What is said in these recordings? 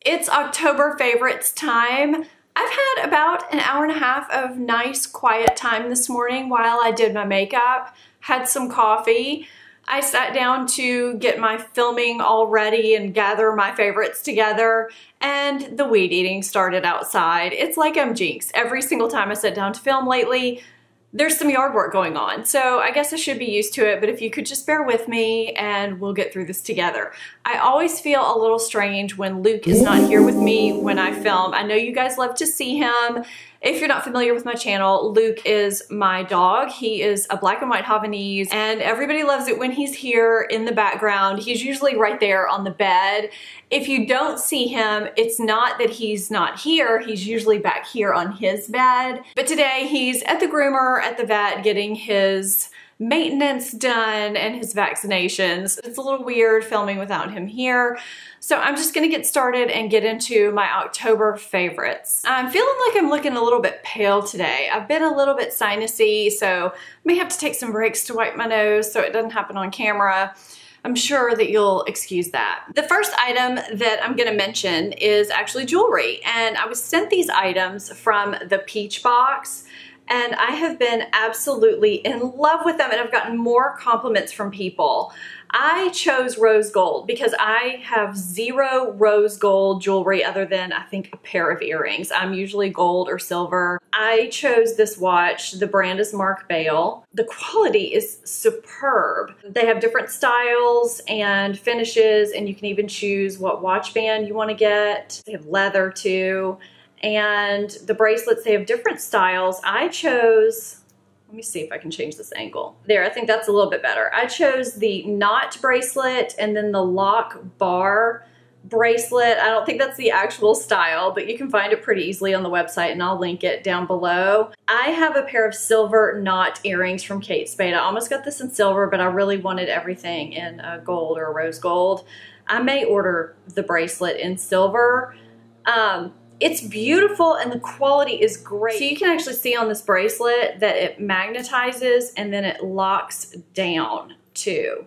It's October favorites time. I've had about an hour and a half of nice quiet time this morning while I did my makeup, had some coffee. I sat down to get my filming all ready and gather my favorites together, and the weed eating started outside. It's like I'm jinxed. Every single time I sit down to film lately, there's some yard work going on. So I guess I should be used to it, but if you could just bear with me and we'll get through this together. I always feel a little strange when Luke is not here with me when I film. I know you guys love to see him. If you're not familiar with my channel, Luke is my dog. He is a black and white Havanese, and everybody loves it when he's here in the background. He's usually right there on the bed. If you don't see him, it's not that he's not here. He's usually back here on his bed. But today he's at the groomer at the vet getting his maintenance done and his vaccinations. It's a little weird filming without him here. So I'm just gonna get started and get into my October favorites. I'm feeling like I'm looking a little bit pale today. I've been a little bit sinusy, so I may have to take some breaks to wipe my nose so it doesn't happen on camera. I'm sure that you'll excuse that. The first item that I'm gonna mention is actually jewelry. And I was sent these items from the Peach Box, and I have been absolutely in love with them, and I've gotten more compliments from people. I chose rose gold because I have zero rose gold jewelry other than I think a pair of earrings. I'm usually gold or silver. I chose this watch. The brand is Mark Bale. The quality is superb. They have different styles and finishes, and you can even choose what watch band you want to get. They have leather too. And the bracelets, they have different styles. I chose, let me see if I can change this angle. There, I think that's a little bit better. I chose the knot bracelet and then the lock bar bracelet. I don't think that's the actual style, but you can find it pretty easily on the website, and I'll link it down below. I have a pair of silver knot earrings from Kate Spade. I almost got this in silver, but I really wanted everything in gold or rose gold. I may order the bracelet in silver. It's beautiful and the quality is great. So you can actually see on this bracelet that it magnetizes and then it locks down too.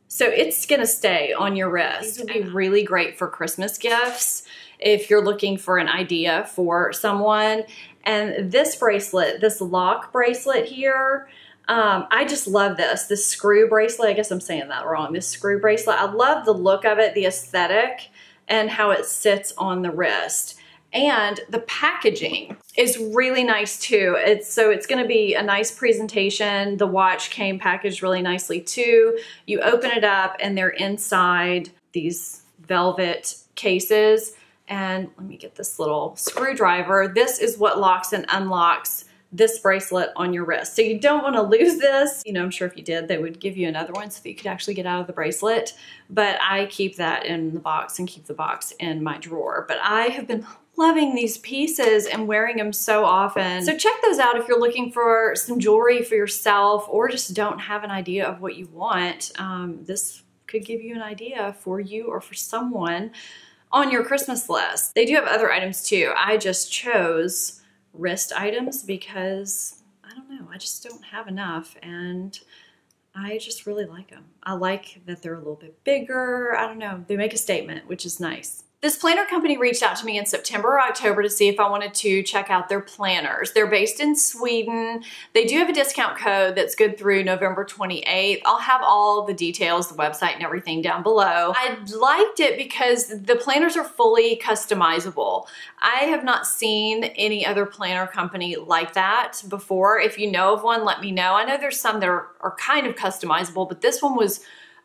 So it's gonna stay on your wrist. These would be really great for Christmas gifts if you're looking for an idea for someone. And this bracelet, this lock bracelet here, I just love this screw bracelet. I guess I'm saying that wrong. This screw bracelet, I love the look of it, the aesthetic, and how it sits on the wrist. And the packaging is really nice too. It's gonna be a nice presentation. The watch came packaged really nicely too. You open it up and they're inside these velvet cases. And let me get this little screwdriver. This is what locks and unlocks this bracelet on your wrist. So you don't want to lose this. You know, I'm sure if you did, they would give you another one so that you could actually get out of the bracelet. But I keep that in the box and keep the box in my drawer. But I have been loving these pieces and wearing them so often. So check those out if you're looking for some jewelry for yourself or just don't have an idea of what you want. This could give you an idea for you or for someone on your Christmas list. They do have other items too. I just chose wrist items because I don't know, I just don't have enough, and I just really like them. I like that they're a little bit bigger. I don't know, they make a statement, which is nice. This planner company reached out to me in September or October to see if I wanted to check out their planners. They're based in Sweden. They do have a discount code that's good through November 28th. I'll have all the details, the website and everything down below. I liked it because the planners are fully customizable. I have not seen any other planner company like that before. If you know of one, let me know. I know there's some that are kind of customizable, but this one was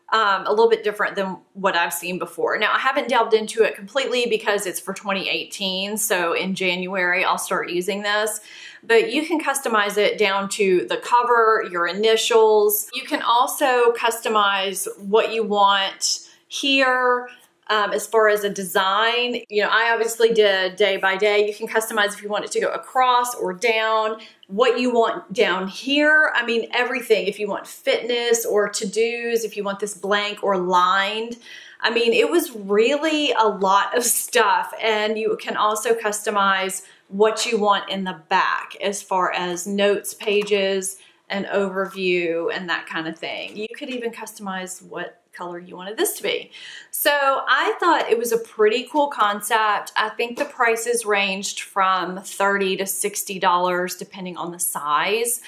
a little bit different than what I've seen before. Now, I haven't delved into it completely because it's for 2018, so in January I'll start using this. But you can customize it down to the cover, your initials. You can also customize what you want here. As far as a design, you know, I obviously did day by day. You can customize if you want it to go across or down, what you want down here. I mean, everything. If you want fitness or to-dos, if you want this blank or lined. I mean, it was really a lot of stuff. And you can also customize what you want in the back as far as notes pages, an overview, and that kind of thing. You could even customize what color you wanted this to be. So I thought it was a pretty cool concept. I think the prices ranged from $30 to $60 depending on the size.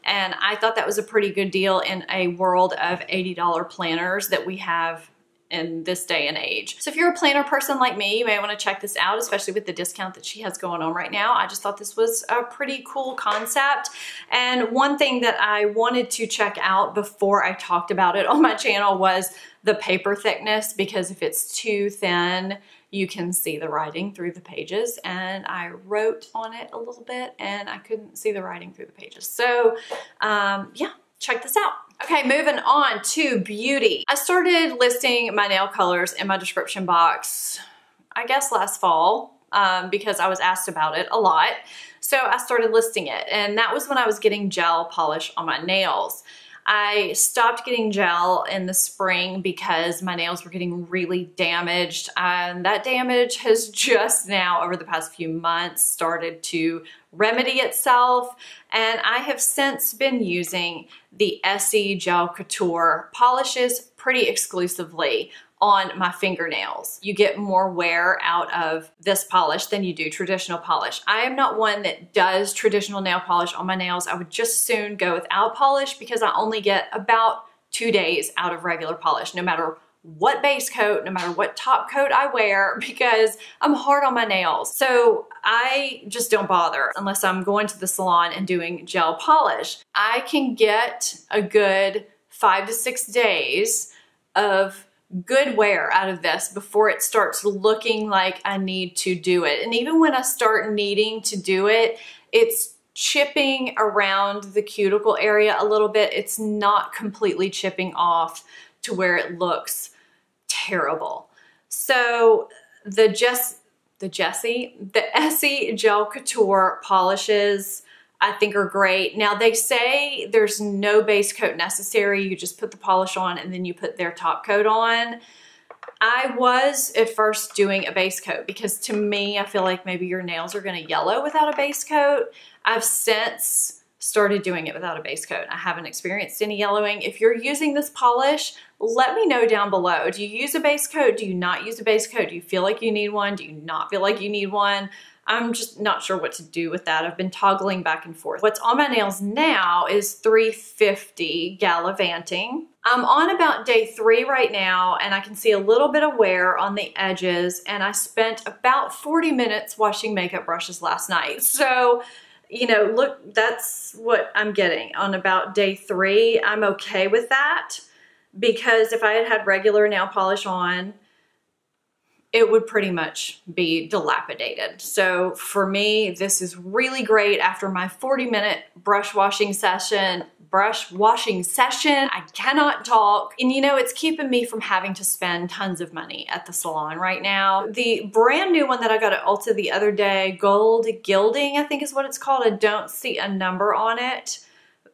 And I thought that was a pretty good deal in a world of $80 planners that we have in this day and age. So if you're a planner person like me, you may want to check this out, especially with the discount that she has going on right now. I just thought this was a pretty cool concept. And one thing that I wanted to check out before I talked about it on my channel was the paper thickness, because if it's too thin, you can see the writing through the pages. And I wrote on it a little bit and I couldn't see the writing through the pages. So yeah, check this out. Okay, moving on to beauty. I started listing my nail colors in my description box, I guess last fall, because I was asked about it a lot. So I started listing it, and that was when I was getting gel polish on my nails. I stopped getting gel in the spring because my nails were getting really damaged, and that damage has just now, over the past few months, started to remedy itself. And I have since been using the Essie Gel Couture polishes pretty exclusively on my fingernails. You get more wear out of this polish than you do traditional polish. I am not one that does traditional nail polish on my nails. I would just soon go without polish because I only get about 2 days out of regular polish, no matter what base coat, no matter what top coat I wear, because I'm hard on my nails. So I just don't bother unless I'm going to the salon and doing gel polish. I can get a good 5 to 6 days of good wear out of this before it starts looking like I need to do it. And even when I start needing to do it, it's chipping around the cuticle area a little bit. It's not completely chipping off to where it looks terrible. So the Essie Gel Couture polishes I think are great. Now they say there's no base coat necessary. You just put the polish on and then you put their top coat on. I was at first doing a base coat because to me, I feel like maybe your nails are gonna yellow without a base coat. I've since started doing it without a base coat. I haven't experienced any yellowing. If you're using this polish, let me know down below. Do you use a base coat? Do you not use a base coat? Do you feel like you need one? Do you not feel like you need one? I'm just not sure what to do with that. I've been toggling back and forth. What's on my nails now is 350 gallivanting. I'm on about day 3 right now, and I can see a little bit of wear on the edges, and I spent about 40 minutes washing makeup brushes last night. So, you know, look, that's what I'm getting on about day 3. I'm okay with that because if I had had regular nail polish on, it would pretty much be dilapidated. So for me, this is really great after my 40-minute brush washing session. I cannot talk. And you know, it's keeping me from having to spend tons of money at the salon right now. The brand new one that I got at Ulta the other day, Gold Gilding, I think is what it's called. I don't see a number on it,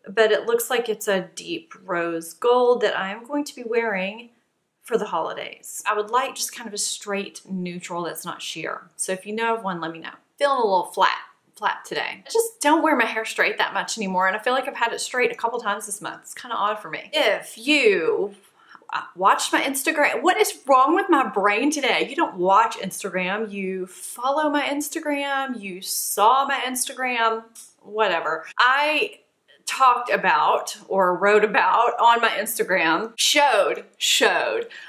but it looks like it's a deep rose gold that I am going to be wearing for the holidays. I would like just kind of a straight neutral that's not sheer. So if you know of one, let me know. Feeling a little flat today. I just don't wear my hair straight that much anymore, and I feel like I've had it straight a couple times this month. It's kind of odd for me. If you watched my Instagram, what is wrong with my brain today? You don't watch Instagram, you follow my Instagram, you saw my Instagram, whatever. I talked about or wrote about on my Instagram,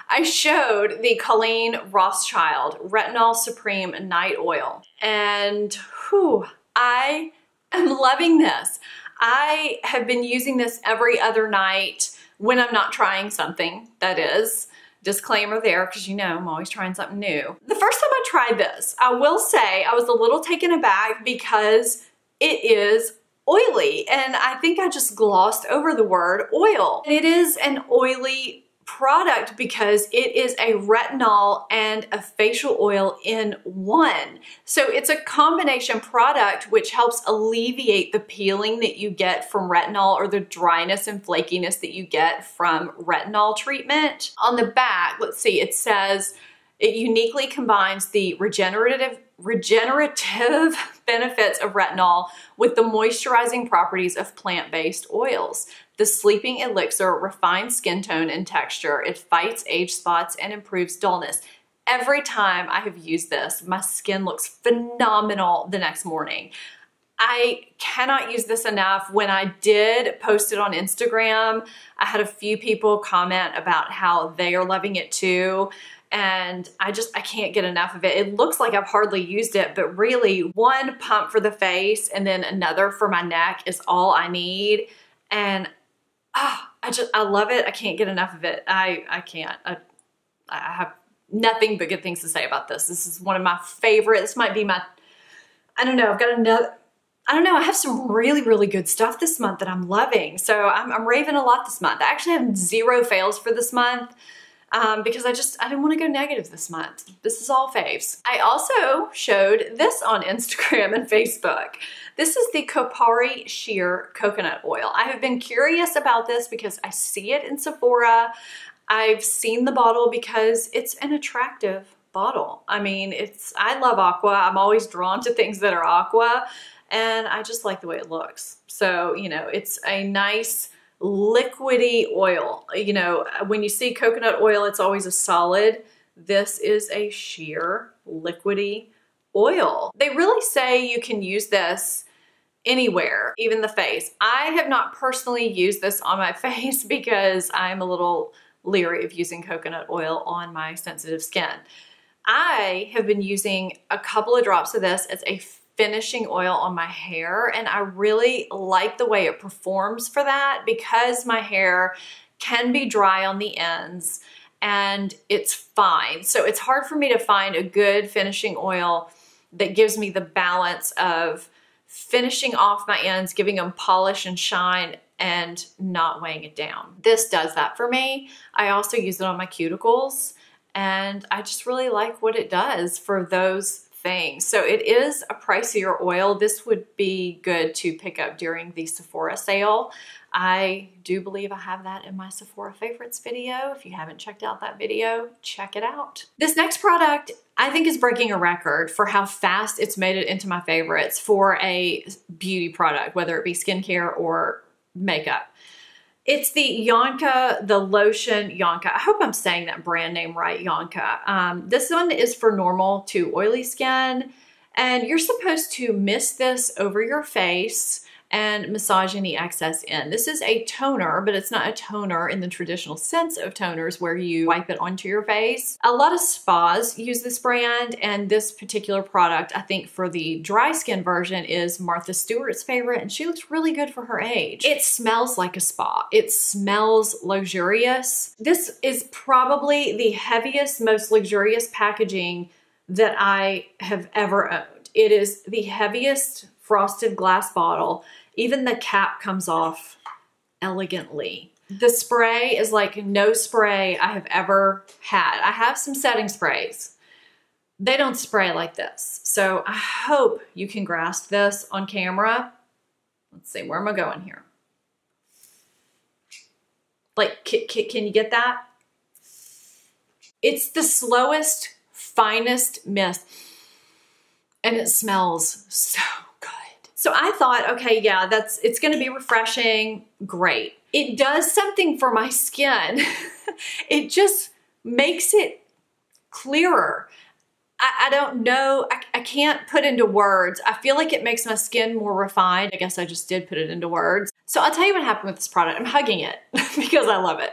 I showed the Colleen Rothschild Retinol Supreme Night Oil. And whew, I am loving this. I have been using this every other night when I'm not trying something, that is. Disclaimer there, because you know I'm always trying something new. The first time I tried this, I will say I was a little taken aback because it is oily, and I think I just glossed over the word oil. And it is an oily product because it is a retinol and a facial oil in one. So it's a combination product which helps alleviate the peeling that you get from retinol or the dryness and flakiness that you get from retinol treatment. On the back, let's see, it says it uniquely combines the regenerative benefits of retinol with the moisturizing properties of plant-based oils. The Sleeping Elixir refines skin tone and texture. It fights age spots and improves dullness. Every time I have used this, my skin looks phenomenal the next morning. I cannot use this enough. When I did post it on Instagram, I had a few people comment about how they are loving it too. And I can't get enough of it. It looks like I've hardly used it, but really one pump for the face and then another for my neck is all I need. And I love it. I can't get enough of it. I can't. I have nothing but good things to say about this. This is one of my favorite. This might be my, I don't know. I've got another, I don't know. I have some really, really good stuff this month that I'm loving. So I'm raving a lot this month. I actually have 0 fails for this month because I didn't want to go negative this month. This is all faves. I also showed this on Instagram and Facebook. This is the Kopari Sheer Coconut Oil. I have been curious about this because I see it in Sephora. I've seen the bottle because it's an attractive bottle. I mean, I love aqua. I'm always drawn to things that are aqua, and I just like the way it looks. So, you know, it's a nice liquidy oil. You know, when you see coconut oil, it's always a solid. This is a sheer liquidy oil. They really say you can use this anywhere, even the face. I have not personally used this on my face because I'm a little leery of using coconut oil on my sensitive skin. I have been using a couple of drops of this as a finishing oil on my hair, and I really like the way it performs for that because my hair can be dry on the ends and it's fine. So it's hard for me to find a good finishing oil that gives me the balance of finishing off my ends, giving them polish and shine, and not weighing it down. This does that for me. I also use it on my cuticles, and I just really like what it does for those things. So it is a pricier oil. This would be good to pick up during the Sephora sale. I do believe I have that in my Sephora favorites video. If you haven't checked out that video, check it out. This next product I think is breaking a record for how fast it's made it into my favorites for a beauty product, whether it be skincare or makeup. It's the Janka, the lotion Janka. I hope I'm saying that brand name right, Janka. This one is for normal to oily skin, and you're supposed to mist this over your face and massage any excess in. This is a toner, but it's not a toner in the traditional sense of toners where you wipe it onto your face. A lot of spas use this brand, and this particular product, I think for the dry skin version, is Martha Stewart's favorite, and she looks really good for her age. It smells like a spa. It smells luxurious. This is probably the heaviest, most luxurious packaging that I have ever owned. It is the heaviest frosted glass bottle. Even the cap comes off elegantly. The spray is like no spray I have ever had. I have some setting sprays. They don't spray like this. So I hope you can grasp this on camera. Let's see, where am I going here? Like, can you get that? It's the slowest, finest mist, and it smells so good. So I thought, okay, yeah, it's gonna be refreshing, great. It does something for my skin. It just makes it clearer. I don't know, I can't put into words. I feel like it makes my skin more refined. I guess I just did put it into words. So I'll tell you what happened with this product. I'm hugging it because I love it.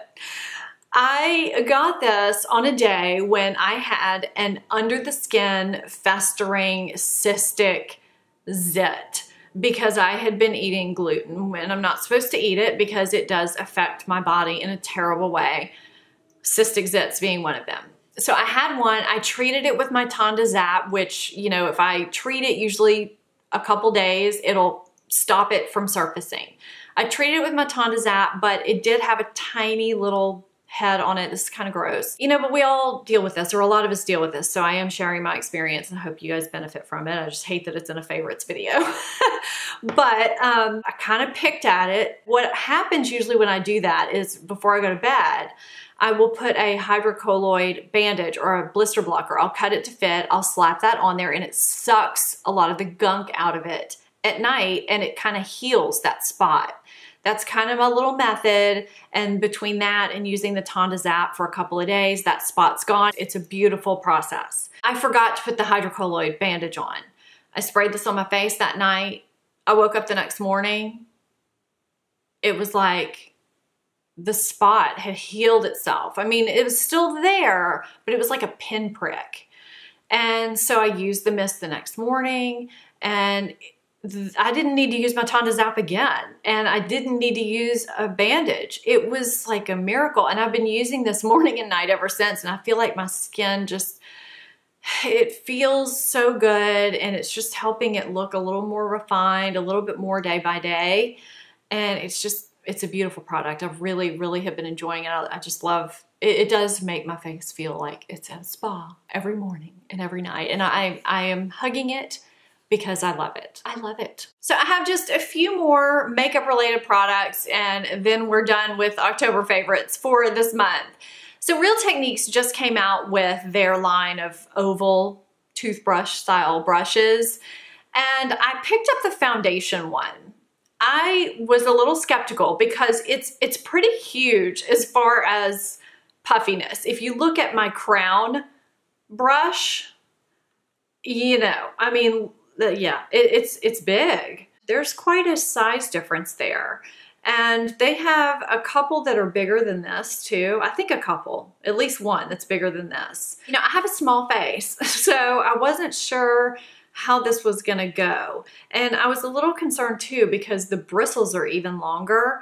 I got this on a day when I had an under the skin festering cystic zit because I had been eating gluten when I'm not supposed to eat it because it does affect my body in a terrible way. Cystic zits being one of them. So I had one, I treated it with my Tonda Zap, which, you know, if I treat it usually a couple days, it'll stop it from surfacing. I treated it with my Tonda Zap, but it did have a tiny little head on it. This is kind of gross. You know, but we all deal with this, or a lot of us deal with this, so I am sharing my experience and I hope you guys benefit from it. I just hate that it's in a favorites video. But I kind of picked at it. What happens usually when I do that is before I go to bed, I will put a hydrocolloid bandage or a blister blocker. I'll cut it to fit, I'll slap that on there, and it sucks a lot of the gunk out of it at night, and it kind of heals that spot. That's kind of my little method. And between that and using the Tonda Zap for a couple of days, that spot's gone. It's a beautiful process. I forgot to put the hydrocolloid bandage on. I sprayed this on my face that night. I woke up the next morning. It was like the spot had healed itself. I mean, it was still there, but it was like a pinprick. And so I used the mist the next morning, and I didn't need to use my Tonda Zap again. And I didn't need to use a bandage. It was like a miracle. And I've been using this morning and night ever since. And I feel like my skin just, it feels so good. And it's just helping it look a little more refined, a little bit more day by day. And it's a beautiful product. I really, really have been enjoying it. I just love it. It does make my face feel like it's at a spa every morning and every night. And I am hugging it because I love it. I love it. So I have just a few more makeup related products, and then we're done with October favorites for this month. So Real Techniques just came out with their line of oval toothbrush style brushes, and I picked up the foundation one. I was a little skeptical because it's pretty huge as far as puffiness. If you look at my crown brush, you know, I mean, yeah, it's big. There's quite a size difference there. And they have a couple that are bigger than this too. I think a couple, at least one that's bigger than this. You know, I have a small face, so I wasn't sure how this was gonna go. And I was a little concerned too because the bristles are even longer.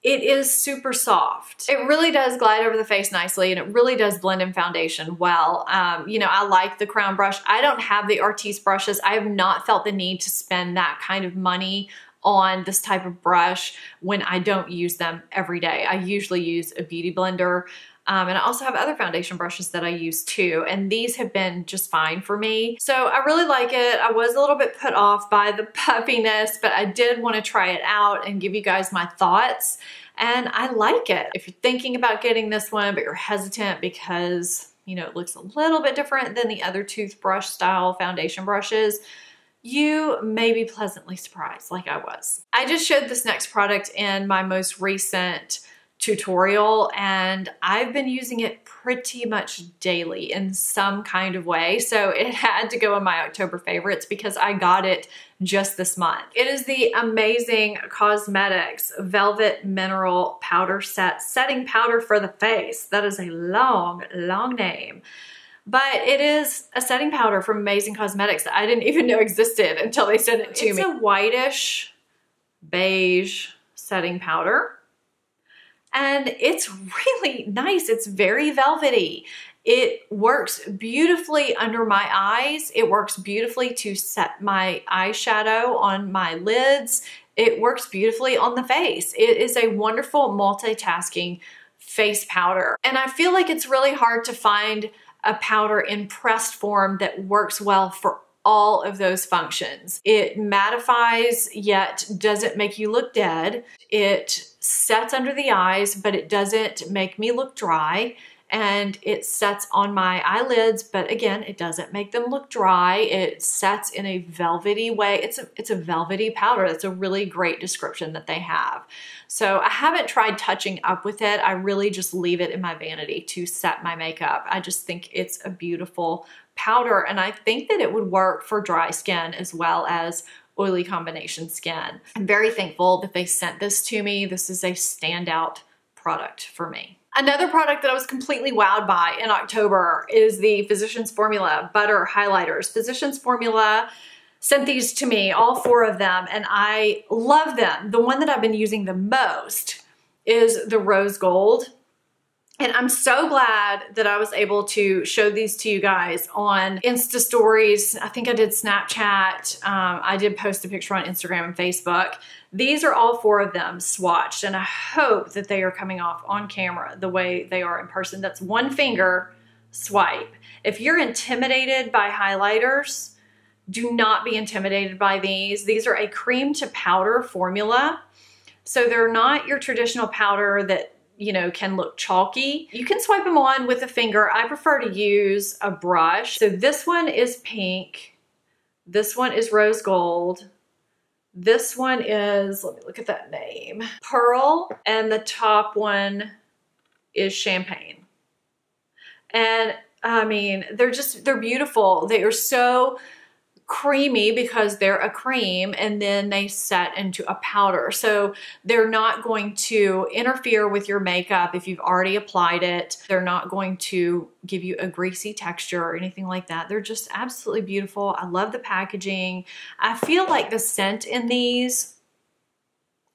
It is super soft. It really does glide over the face nicely, and it really does blend in foundation well. You know, I like the crown brush. I don't have the Artis brushes. I have not felt the need to spend that kind of money on this type of brush when I don't use them every day. I usually use a beauty blender. And I also have other foundation brushes that I use too. And these have been just fine for me. So I really like it. I was a little bit put off by the puffiness, but I did want to try it out and give you guys my thoughts. And I like it. If you're thinking about getting this one, but you're hesitant because, you know, it looks a little bit different than the other toothbrush style foundation brushes, you may be pleasantly surprised like I was. I just showed this next product in my most recent tutorial, and I've been using it pretty much daily in some kind of way. So it had to go in my October favorites because I got it just this month. It is the Amazing Cosmetics Velvet Mineral Powder Set Setting Powder for the Face. That is a long, long name. But it is a setting powder from Amazing Cosmetics that I didn't even know existed until they sent it to me. It's a whitish beige setting powder. And it's really nice. It's very velvety. It works beautifully under my eyes. It works beautifully to set my eyeshadow on my lids. It works beautifully on the face. It is a wonderful multitasking face powder. And I feel like it's really hard to find a powder in pressed form that works well for all of those functions. It mattifies yet doesn't make you look dead. It sets under the eyes, but it doesn't make me look dry. And it sets on my eyelids, but again, it doesn't make them look dry. It sets in a velvety way. It's a velvety powder. That's a really great description that they have. So I haven't tried touching up with it. I really just leave it in my vanity to set my makeup. I just think it's a beautiful powder, and I think that it would work for dry skin as well as oily combination skin. I'm very thankful that they sent this to me. This is a standout product for me. Another product that I was completely wowed by in October is the Physicians Formula Butter Highlighters. Physicians Formula sent these to me, all 4 of them, and I love them. The one that I've been using the most is the Rose Gold. And I'm so glad that I was able to show these to you guys on Insta stories. I think I did Snapchat. I did post a picture on Instagram and Facebook. These are all 4 of them swatched, and I hope that they are coming off on camera the way they are in person. That's one finger swipe. If you're intimidated by highlighters, do not be intimidated by these. These are a cream to powder formula. So they're not your traditional powder that, you know, can look chalky. You can swipe them on with a finger. I prefer to use a brush. So this one is pink. This one is rose gold. This one is, let me look at that name, Pearl, and the top one is Champagne. And I mean, they're beautiful. They are so creamy because they're a cream, and then they set into a powder. So they're not going to interfere with your makeup if you've already applied it. They're not going to give you a greasy texture or anything like that. They're just absolutely beautiful. I love the packaging. I feel like the scent in these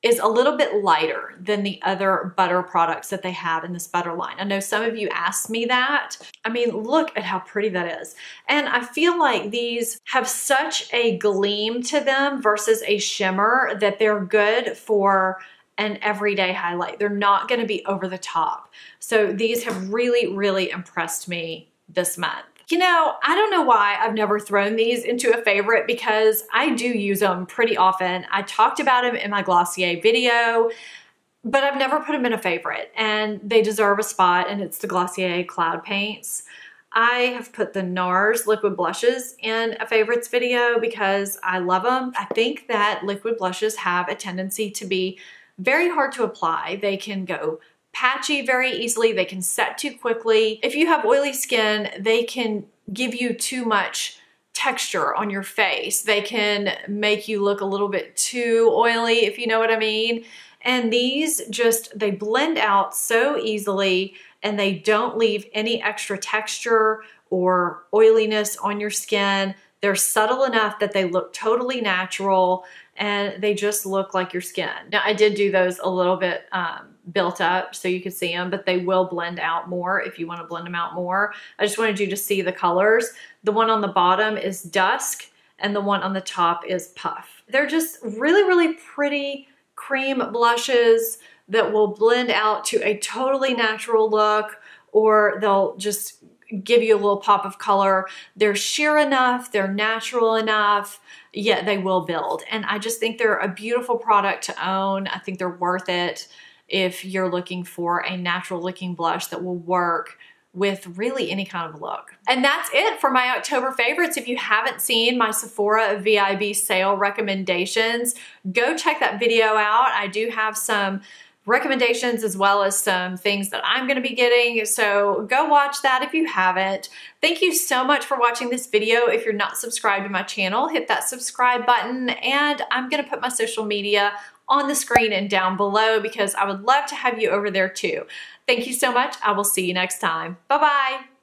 is a little bit lighter than the other butter products that they have in this butter line. I know some of you asked me that. I mean, look at how pretty that is. And I feel like these have such a gleam to them versus a shimmer that they're good for an everyday highlight. They're not gonna be over the top. So these have really, really impressed me this month. You know, I don't know why I've never thrown these into a favorite because I do use them pretty often. I talked about them in my Glossier video, but I've never put them in a favorite, and they deserve a spot, and it's the Glossier Cloud Paints. I have put the NARS liquid blushes in a favorites video because I love them. I think that liquid blushes have a tendency to be very hard to apply. They can go patchy very easily. They can set too quickly. If you have oily skin, they can give you too much texture on your face. They can make you look a little bit too oily, if you know what I mean. And these just, they blend out so easily, and they don't leave any extra texture or oiliness on your skin. They're subtle enough that they look totally natural, and they just look like your skin. Now, I did do those a little bit built up so you could see them, but they will blend out more if you want to blend them out more. I just wanted you to see the colors. The one on the bottom is Dusk, and the one on the top is Puff. They're just really, really pretty cream blushes that will blend out to a totally natural look, or they'll just give you a little pop of color. They're sheer enough, they're natural enough, yet they will build. And I just think they're a beautiful product to own. I think they're worth it if you're looking for a natural looking blush that will work with really any kind of look. And that's it for my October favorites. If you haven't seen my Sephora VIB sale recommendations, go check that video out. I do have some recommendations as well as some things that I'm gonna be getting. So go watch that if you haven't. Thank you so much for watching this video. If you're not subscribed to my channel, hit that subscribe button, and I'm gonna put my social media on the screen and down below because I would love to have you over there too. Thank you so much. I will see you next time. Bye-bye.